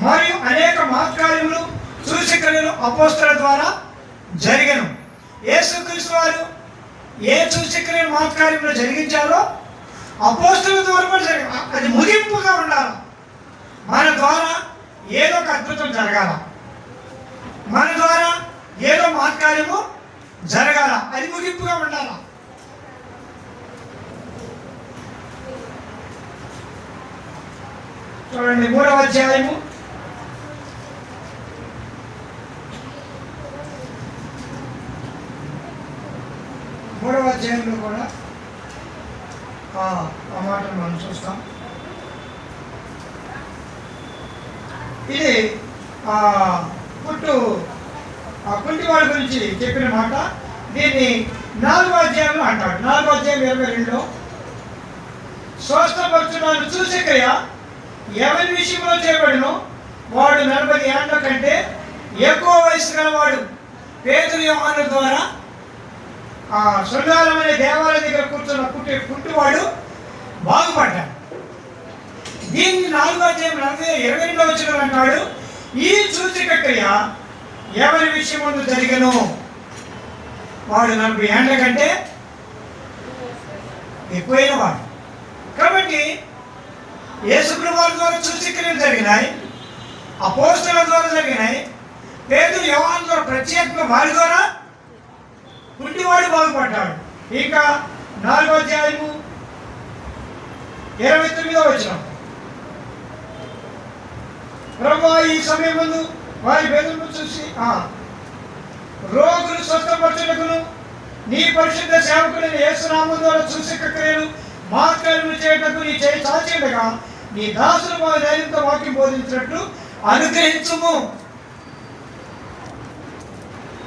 మరియు అనేక మహత్కార్యములు సూచక్రియలు అపోస్తలుల ద్వారా జరిగను. యేసుక్రీస్తు వారు ఏ సూచక్రియలు మహత్కార్యములు జరిగించారో అపోస్తలుల ద్వారా కూడా జరిగింది. అది ముగింపుగా ఉండాలి. మన ద్వారా ఏదో ఒక అద్భుతం జరగాల, మన ద్వారా ఏదో మహత్కార్యము జరగాల, అది ముగింపుగా ఉండాలి. చూడండి 3వ అధ్యాయము 3వ అధ్యాయంలో కూడా ఆ మాటను మనం చూస్తాం. ఇది కుంటివాడి గురించి చెప్పిన మాట. దీన్ని 4వ అధ్యాయంలో అంటాడు. 4వ అధ్యాయం 22లో స్వస్థపరచుడాన్ని సూచక్రియ ఎవరి విషయంలో చేయబడినో వాడు 40 ఏళ్ల కంటే ఎక్కువ వయసు గలవాడు పేతురు యోహాను ద్వారా శృంగారం అనే దేవాలయం దగ్గర కూర్చున్న పుట్టివాడు బాగుపడ్డాడు. దీన్ని 4వ అధ్యాయం 22లో వచ్చిన అంటాడు, ఈ సూచక క్రియ ఎవరి విషయం ముందు జరిగను వాడు 40 ఏళ్ల కంటే ఎక్కువైన వాడు. కాబట్టి యేసుప్రభువు వారి ద్వారా సూచక్రియలు జరిగినాయి, అపోస్తలుల ద్వారా జరిగినాయి, పేతురు యోహాను ద్వారా ప్రత్యేకంగా వారి ద్వారా పుట్టివాడు బాగుపడ్డాడు. ఇంకా 4వ అధ్యాయము 29వ వచనం, ప్రభువా ఈ సమయం ముందు వారి వేదనను చూసి రోగులు స్వస్థపరచుటకును నీ పరిశుద్ధ సేవకుడైన యేసు నామమున ద్వారా సూచక క్రియలు మహత్కార్యములు చేయటకు నీ చేయి చాచిండగా నీ దాసులు మా ధైర్యంతో వాక్యం బోధించినట్లు అనుగ్రహించుము.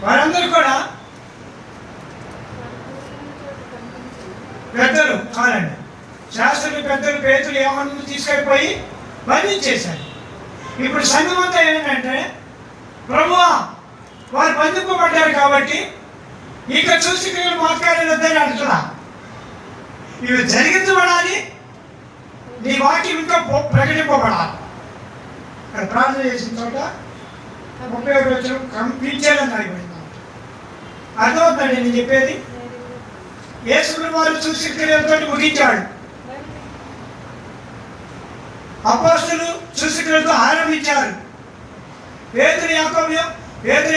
వారందరూ కూడా పెద్దలు కాదండి, శాస్త్రులు పెద్దలు పేతులు యోహానును తీసుకెళ్ళిపోయి బంధించేశారు. ఇప్పుడు సంఘం అంతా ఏంటంటే, ప్రభువా వారు బంధింపబడ్డారు కాబట్టి ఇక సూచక్రియలు మహత్కార్యాలు వద్దని అంటున్నా. ఇవి జరిగించబడాలి, నీ వాక్యం ఇంకా ప్రకటింపబడాలి. అది ప్రార్థన చేసిన చోట 31వ వచనం కంపించేదని రాయబడింది. అర్థమవుతుందండి నేను చెప్పేది. యేసుప్రభువు వారు సూచక్రియలతో ముగించాడు, అపోస్తలులు సూచక్రియలతో ఆరంభించారు. పేతురు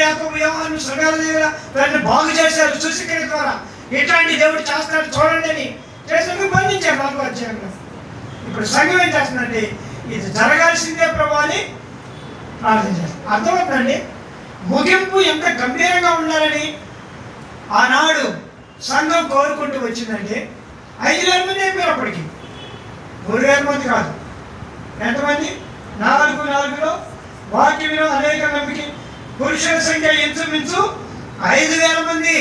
యాకోబు యోహాను శృంగారం దగ్గర దాన్ని బాగు చేశారు సూచక్రియల ద్వారా. ఇట్లాంటి దేవుడు చేస్తాడు చూడండి అని చేసినందుకు బంధించారు 4వ అధ్యాయంలో. ఇప్పుడు సంఘం ఏం చేస్తుందండి, ఇది జరగాల్సిందే ప్రభు అని ప్రార్థన చేస్తారు. అర్థమవుతుందండి ముగింపు ఎంత గంభీరంగా ఉండాలని ఆనాడు సంఘం కోరుకుంటూ వచ్చిందంటే 5,000 మంది అయిపోయారు. అప్పటికి 3,000 మంది కాదు. ఎంతమంది? 4 వాక్యంలో అనేక నమ్మిక పురుషుల సంఖ్య ఇంచుమించు 5,000 మంది.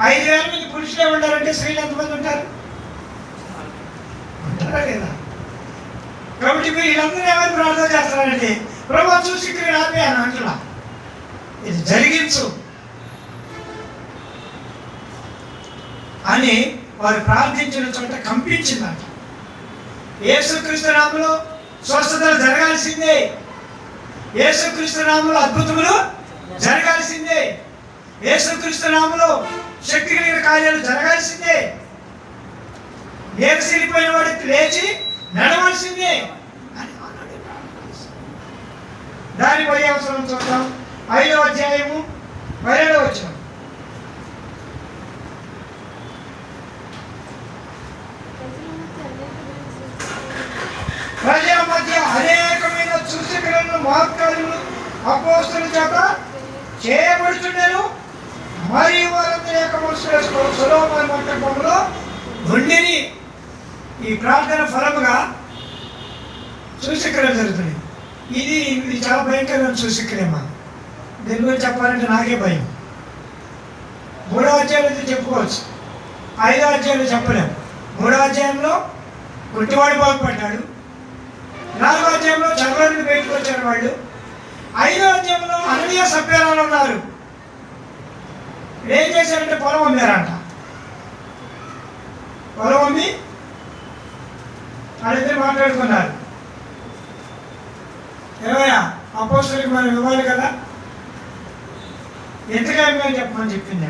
5,000 మంది పురుషులే ఉండాలంటే స్త్రీలు ఎంతమంది ఉంటారు? ఉంటారా లేదా? కాబట్టి మీరు వీళ్ళందరూ ఏమైనా ప్రార్థన చేస్తారంటే ప్రభు చూసి ఇక్కడ ఆపేయాలని అంటున్నా, ఇది జరిగించు అని వారు ప్రార్థించిన చోట కంపించిందంట. యేసుక్రీస్తు నామములో స్వస్థతలు జరగాల్సిందే, యేసుక్రీస్తు నామములో అద్భుతములు జరగాల్సిందే, యేసుక్రీస్తు నామములో శక్తి కలిగిన కార్యాలు జరగాల్సిందే, నేరసిల్లిపోయిన వాడికి లేచి నడవాల్సిందే అని దాని పర్యవసరం చూద్దాం. 5వ అధ్యాయము 12వ వచనం, ప్రజల మధ్య అనేకమైన సూచక్రియలను మహత్కార్యములు అపోస్తలుల చేత చేయబడుచుండెను. మరియు వారందరూ ఏక మనసు వేసుకొని సొలొమోను మంటపంలో ఉండిరి. ఈ ప్రార్థన ఫలముగా సూచక్రియలు జరుగుతుంది. ఇది చాలా భయంకరమైన సూచక్రియమా. దీని గురించి చెప్పాలంటే నాకే భయం. 3వ అధ్యాయంలో చెప్పుకోవచ్చు, 5వ అధ్యాయంలో చెప్పలేము. 3వ అధ్యాయంలో గుడ్డివాడు బాగుపడ్డాడు, 4వ అధ్యాయంలో చదవని బయటకు వచ్చారు వాళ్ళు, 5వ అధ్యాయంలో అననీయ సభ్యురాలు ఉన్నారు. ఏం చేశారంటే పొలం అమ్మారంట. పొలం అమ్మి వాళ్ళిద్దరు మాట్లాడుకున్నారు. ఏమయ్యా అపోస్తలులకు మనం ఇవ్వాలి కదా, ఎంతగా మేము చెప్పమని చెప్పింది.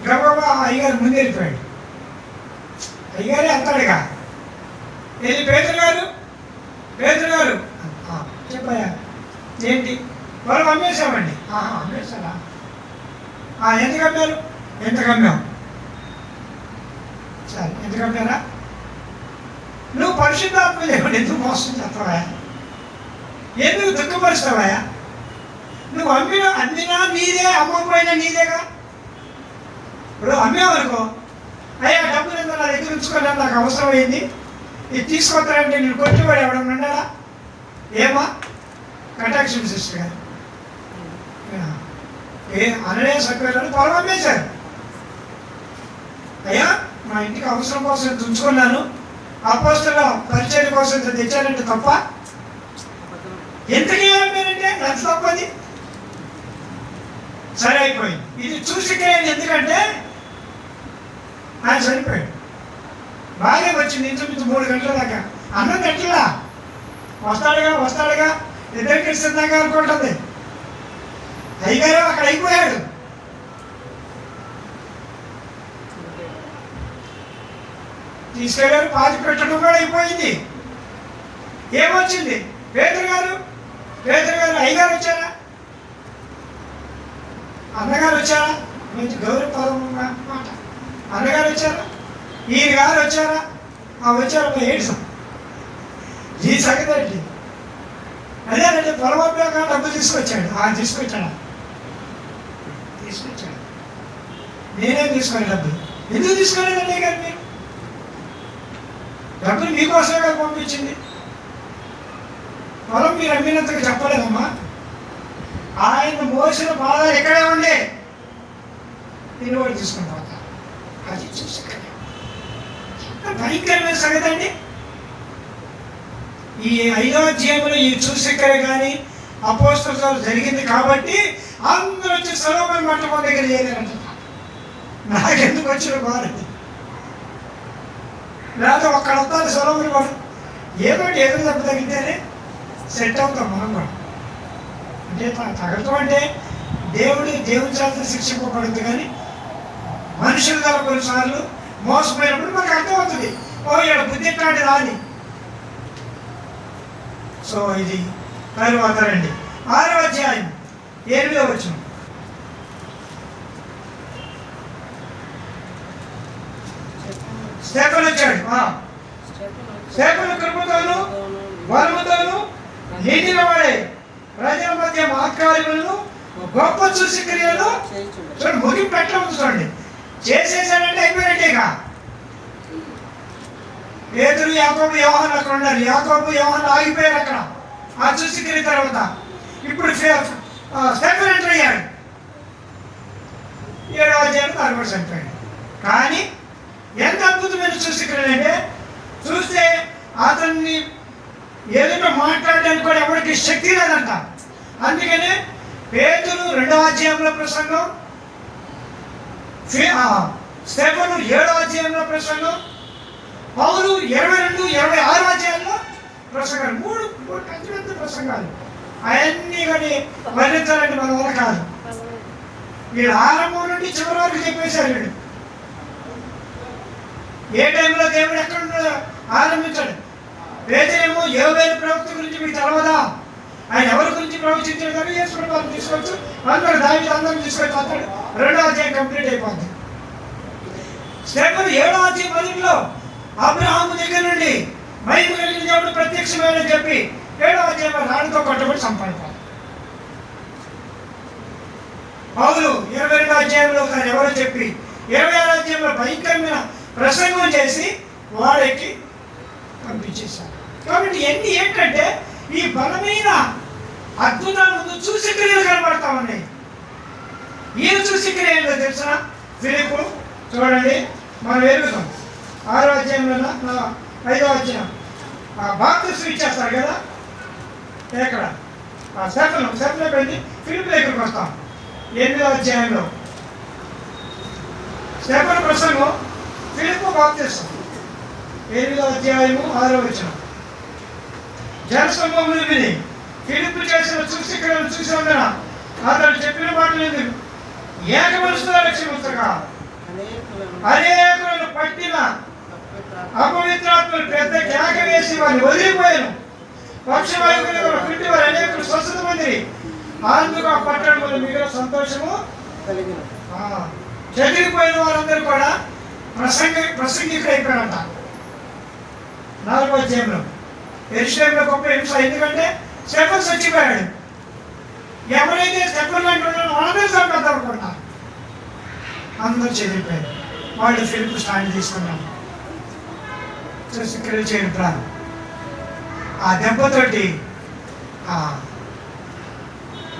గబగబా అయ్యగారు ముందు వెళ్ళిపోయాడు. అయ్యగారే అంటాడుగా వెళ్ళి పేదరు గారు చెప్పయ్యా ఏంటి, పొలం అమ్మేశామండి. అమ్మేశారా? ఎందుకు అమ్మారు? ఎంతకు అమ్మాం? సరే ఎందుకు అమ్మారా? నువ్వు పరిశుద్ధాత్మ దేవుడు ఎందుకు మోసం చేస్తావా? ఎందుకు దుఃఖపరుస్తావా? నువ్వు అమ్మినా నీదే, అమ్మకపోయినా నీదేగా. ఇప్పుడు అమ్మేవనుకో, అయ్యా డబ్బులు ఎంత నా దగ్గర ఉంచుకోలే, నాకు అవసరమైంది, ఇది తీసుకొస్తారంటే నేను కొట్టుబడి ఎవడం ఉన్నాడా? ఏమా కటాక్షన్ సిస్టర్ గారు అనడే సత్వేరాలు పొలం అమ్మేశారు. అయ్యా మా ఇంటికి అవసరం కోసం ఇంత ఉంచుకున్నాను, అపోస్తల పరిచయం కోసం ఇంత తెచ్చానంటే తప్ప? ఎంతకీ ఏమైందంటే ఎంత తప్పది? సరే అయిపోయింది. ఇది చూసి ఎందుకంటే ఆయన చనిపోయాడు. బాగా వచ్చింది ఇంచుమించు 3 గంటల దాకా. అన్నం గంటలా వస్తాడుగా ఇద్దరికి ఇస్తుందాకా అనుకుంటుంది. అయ్యగారు అక్కడ అయిపోయాడు. తీసుకెళ్ళారు, పాతి పెట్టడం కూడా అయిపోయింది. ఏమొచ్చింది? పేదరు గారు అయ్యగారు వచ్చారా, అన్నగారు వచ్చారా? మంచి గౌరవపరంగా మాట. అన్నగారు వచ్చారా, ఈయన గారు వచ్చారా? వచ్చారు. ఏడ్స్ ఈ సంగతి ఏంటి? అదేనంటే పొలవగా డబ్బులు తీసుకొచ్చాడు. తీసుకొచ్చాడు. నేనేం తీసుకోండి డబ్బులు. ఎందుకు తీసుకోలేదండి గారు? మీరు డబ్బులు మీకోసమే కదా పంపించింది. పొలం మీరు అమ్మినంతగా చెప్పలేదమ్మా. ఆయన మోసిన బాధలు ఎక్కడే ఉండే నేను కూడా తీసుకుని పోతా. అది చూసి భయంకరమైన సంగతి అండి. ఈ 5వ అధ్యాయంలో ఈ చూసిక్కర కానీ అపోస్తలులు జరిగింది కాబట్టి అందరూ వచ్చి సొలొమోను మంటపం దగ్గర చేయలేరంట. నాకెందుకు వచ్చిన బాధండి. లేదా ఒక్కడ వస్తాను సొలొమోను కూడా ఏదో ఎదురు దెబ్బ తగ్గితేనే సెట్ అవుతాం మనం కూడా. అంటే తగలటం అంటే దేవుడి చేత శిక్షింపబడుతుంది, కానీ మనుషుల ద్వారా కొన్నిసార్లు మోసపోయినప్పుడు మనకు అర్థమవుతుంది, ఇక్కడ బుద్ధి ఎట్లాంటి రాని. సో ఇది తరువాత రండి 6వ అధ్యాయం 8వ వచనం. స్టెఫెను వచ్చాడు. స్టెఫెను కృపతోను బలముతోను నిండిన వాడే ప్రజల మధ్య మహత్కార్యములను గొప్ప సూచక్రియలు చూడండి, ముగింపు పెట్టడం చూడండి. చేసేసాడంటే అయిపోయినట్టేగా. పేతురు, యాకోబు, యోహాను అక్కడ ఉన్నారు. యాకోబు, యోహాను ఆగిపోయారు అక్కడ ఆ సూచక్రియ తర్వాత. ఇప్పుడు స్టెఫెను ఎంటర్ అయ్యాడు. 7వ అధ్యాయంలో తాను చనిపోయాడు. కానీ ఎంత అద్భుతమైన సూచక్రియ అంటే చూస్తే అతన్ని ఏదైనా మాట్లాడడానికి కూడా ఎవరికి శక్తి లేదంట. అందుకనే పేతురు 2వ అధ్యాయంలో ప్రసంగం, స్టెఫెను 7వ అధ్యాయంలో ప్రసంగం, పౌలు 22, 26 అధ్యాయంలో ప్రసంగాలు. 3 పెద్ద ప్రసంగాలు. అవన్నీ కానీ వర్ణించాలంటే మన వల్ల కాదు. వీడు ఆరంభం నుండి చివరి వరకు చెప్పేశారు. వీడు ఏ టైంలో దేవుడు ఎక్కడ ఆరంభించాడు. పేతురేమో యోవేలు ప్రవక్త గురించి మీకు తెలవదా, ఆయన ఎవరి గురించి ప్రవచించాడు కానీ యేసు ప్రభువుని తీసుకోవచ్చు, అందరూ దావీదు అందరం తీసుకొచ్చి వస్తాడు. 2వ అధ్యాయం కంప్లీట్ అయిపోతుంది. స్టెఫెను 7వ అధ్యాయం 10లో అబ్రహాము దగ్గర నుండి మహిమ కలిగిన దేవుడు ప్రత్యక్షమని చెప్పి 7వ అధ్యాయంలో రాళ్ళతో కొట్టబడి సంపాదించాడు. పౌలు 22వ అధ్యాయంలో తను ఎవరో చెప్పి 26వ అధ్యాయంలో భయంకరమైన ప్రసంగం చేసి వాడికి పంపించేశారు. కాబట్టి ఎన్ని ఏంటంటే ఈ బలమైన అద్భుతాల ముందు సూచక్రియలు కనబడతా ఉన్నాయి. ఈయన సూచక్రియ ఏంటో తెలిసిన ఫిలిప్పు చూడండి, మనం ఎరుగుతాం 6వ అధ్యాయంలో 5వ అధ్యాయం బాప్తిస్మం ఇచ్చేస్తారు కదా. ఎక్కడ స్టెఫెను పెట్టి ఫిలిప్పు దగ్గరికి వస్తాం. 8వ అధ్యాయంలో స్టెఫెను ప్రసంగం, ఫిలిప్పు బాప్తిస్మం. 8వ అధ్యాయము 6వ వచనం. జనసమూహం విని ఫిలిప్పు చేసిన సూచక్రియలను చూసినందున అతడు చెప్పిన మాటలు ఏక మనసుతో రక్షించగా అనేకులను పట్టిన అపవిత్రాత్మలు పెద్ద కేక వేసి వారిని వదిలిపోయాను. పక్షవాయువు పిండి వారు అనేకులు స్వస్థత పొందిరి. అందుకు ఆ పట్టణంలో మిగిలిన సంతోషము కలిగిన. చెదిరిపోయిన వారందరూ కూడా ప్రసంగికుడు అయిపోయారంట. 4వ అధ్యాయంలో యెరూషలేములో గొప్ప హింస. ఎందుకంటే స్టెఫెన్ చచ్చిపోయాడు. ఎవరైతే స్టెఫెన్ లాంటి వాళ్ళందరూ చంపేద్దామనుకుంటారు. అందరూ చెదిరిపోయారు. వాళ్ళు ఫిలిప్పు స్టాండ్ తీసుకున్నారు. క్రియలు చేయడం ప్రారంభం. ఆ దెబ్బతోటి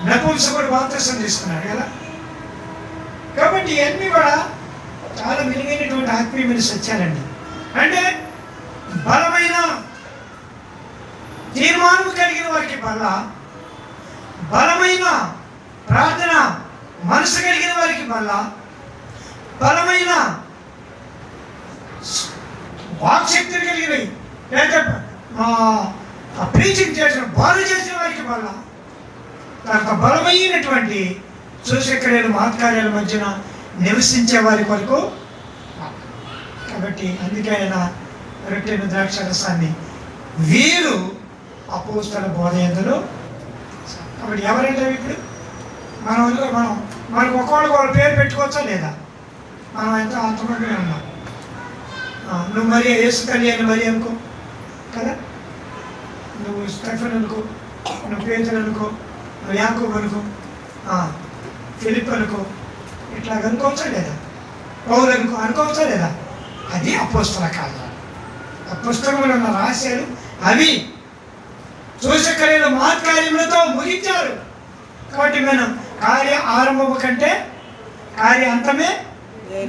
నపుంసకుడు బాప్తిసం తీసుకున్నాడు కదా. కాబట్టి ఇవన్నీ కూడా చాలా మెరుగైనటువంటి ఆత్మీయమైన సత్యాలండి. అంటే బలమైన తీర్మానం కలిగిన వారికి బలమైన ప్రార్థన మనసు కలిగిన వారికి బలమైన వాక్శక్తిని కలిగినవి, లేక ప్రీచింగ్ చేసిన బాధ చేసిన వారికి తర్వాత బలమైనటువంటి సూచక్రియలు మహత్కార్యాల మధ్యన నివసించే వారి కొరకు. కాబట్టి అందుకే ఆయన రొట్టెను ద్రాక్షరసాన్ని వీరు అపోస్తల బోధయందులు. కాబట్టి ఎవరంటే ఇప్పుడు మనకు ఒక్కొక్కరు పేరు పెట్టుకోవచ్చా లేదా? మనం ఎంతో అంతమందినే ఉన్నాం. నువ్వు మరి యేసు తల్లి అని మరి అనుకో కదా, నువ్వు స్టెఫెన్ అనుకో, నువ్వు పేతురు అనుకో, నువ్వు యాకోబు అనుకో, ఫిలిప్ అనుకో, ఇట్లా అనుకోవచ్చా లేదా? పౌలు అనుకోవచ్చా లేదా? అది అపోస్తల కార్యాలు. ఆ పుస్తకంలో ఉన్న రహస్యాలు అవి. సూచక్రియలు మహత్కార్యములతో ముగించారు. కాబట్టి మనం కార్య ఆరంభము కంటే కార్య అంతమే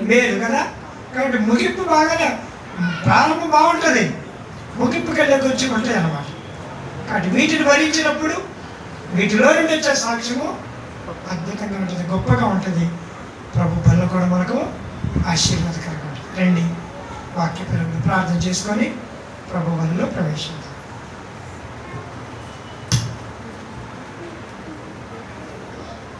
మేలు కదా. కాబట్టి ముగింపు బాగానే, ప్రారంభం బాగుంటుంది, ముగింపుకి వెళ్ళే కొంచెం ఉంటాయి అన్నమాట. కాబట్టి వీటిని భరించినప్పుడు వీటిలో నుండి వచ్చే సాక్ష్యము అద్భుతంగా ఉంటుంది, గొప్పగా ఉంటుంది. ప్రభు బల్ల కూడా మనకు ఆశీర్వాదకరంగా ఉంటుంది. రండి వాక్య పరంగా ప్రార్థన చేసుకొని ప్రభు బలలో ప్రవేశించాలి.